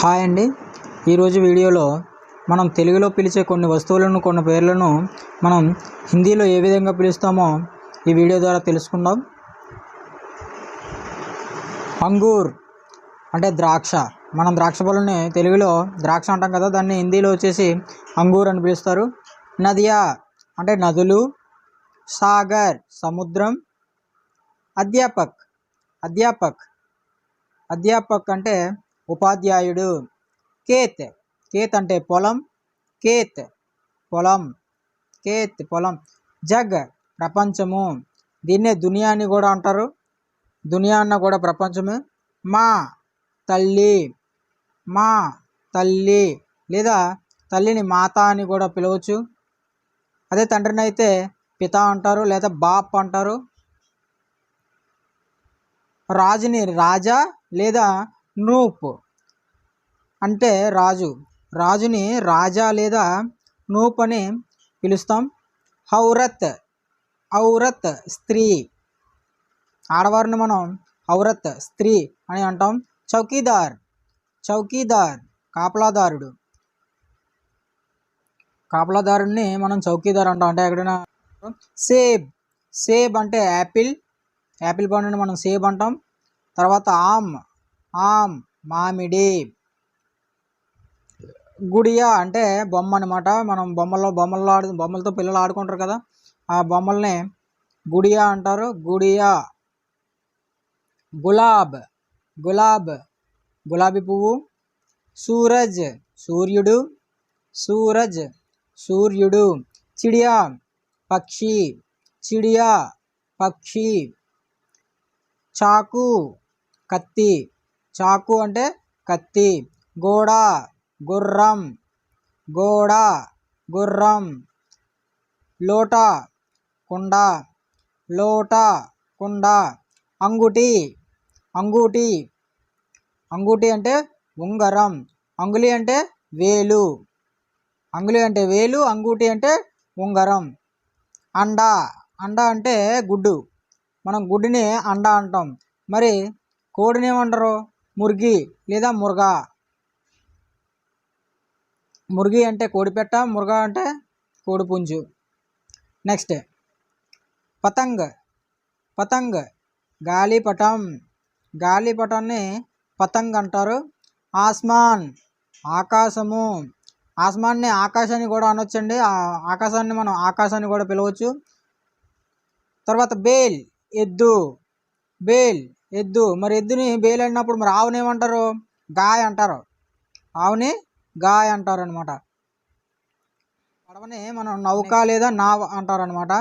Hi అండి. ఈరోజు వీడియోలో మనం తెలుగులో పిలిచే కొన్ని వస్తువులను కొన్ని పేర్లను మనం హిందీలో ఏ విధంగా పిలుస్తామో ఈ వీడియో ద్వారా తెలుసుకుందాం. అంగూర్ అంటే ద్రాక్ష. మనం ద్రాక్ష పళ్ళని తెలుగులో ద్రాక్ష అంటాం కదా, దాన్ని హిందీలో వచ్చేసి అంగూర్ అని పిలుస్తారు. నదియా అంటే నదులు, సాగర్ సముద్రం, అధ్యాపక్ అధ్యాపక్ అధ్యాపక్ అంటే ఉపాధ్యాయుడు, కేత్ కేత్ అంటే పొలం, కేత్ పొలం, కేత్ పొలం, జగ్ ప్రపంచము, దీన్నే దునియా అని కూడా అంటారు. దునియా అన్న కూడా ప్రపంచమే. మా తల్లి, మా తల్లి లేదా తల్లిని మాత అని కూడా పిలవచ్చు. అదే తండ్రిని అయితే పిత అంటారు లేదా బాప్ అంటారు. రాజుని రాజా లేదా నూప్ అంటే రాజు, రాజుని రాజా లేదా నూప్ అని పిలుస్తాం. ఔరత్ ఔరత్ స్త్రీ, ఆడవారిని మనం ఔరత్ స్త్రీ అని అంటాం. చౌకీదార్ చౌకీదార్ కాపలాదారుడు, కాపలాదారుడిని మనం చౌకీదార్ అంటాం. అంటే ఎక్కడైనా. సేబ్ సేబ్ అంటే యాపిల్, యాపిల్ పండుని మనం సేబ్ అంటాం. తర్వాత ఆమ్ ఆమ్ మామిడి. గుడియా అంటే బొమ్మ అనమాట. మనం బొమ్మలతో పిల్లలు ఆడుకుంటారు కదా, ఆ బొమ్మల్ని గుడియా అంటారు. గుడియా. గులాబ్ గులాబ్ గులాబీ పువ్వు. సూరజ్ సూర్యుడు, సూరజ్ సూర్యుడు. చిడియా పక్షి, చిడియా పక్షి. చాకు కత్తి, చాకు అంటే కత్తి. గోడ గుర్రం, గోడ గుర్రం. లోట కుండ, లోట కుండ. అంగుటి అంగుటి అంగుటి అంటే ఉంగరం. అంగుళి అంటే వేలు, అంగుళి అంటే వేలు, అంగుటి అంటే ఉంగరం. అండ అండ అంటే గుడ్డు, మనం గుడ్డుని అండ అంటాం. మరి కోడిని ఏమంటారు? ముర్గి లేదా ముర్గా. ముర్గి అంటే కోడిపెట్ట, ముర్గా అంటే కోడిపుంజు. నెక్స్ట్ పతంగ్ పతంగ్ గాలిపటం, గాలిపటాన్ని పతంగ్ అంటారు. ఆస్మాన్ ఆకాశము, ఆస్మాన్ని ఆకాశాన్ని కూడా అనొచ్చండి. ఆకాశాన్ని మనం ఆకాశాన్ని కూడా పిలవచ్చు. తర్వాత బేల్ ఎద్దు, బేల్ ఎద్దు. మరి ఎద్దుని బేల్ అన్నప్పుడు మరి ఆవుని ఏమంటారు? గాయ అంటారు, ఆవుని గాయ అంటారు అనమాట. పడవని మనం నౌక లేదా నావ అంటారు అనమాట.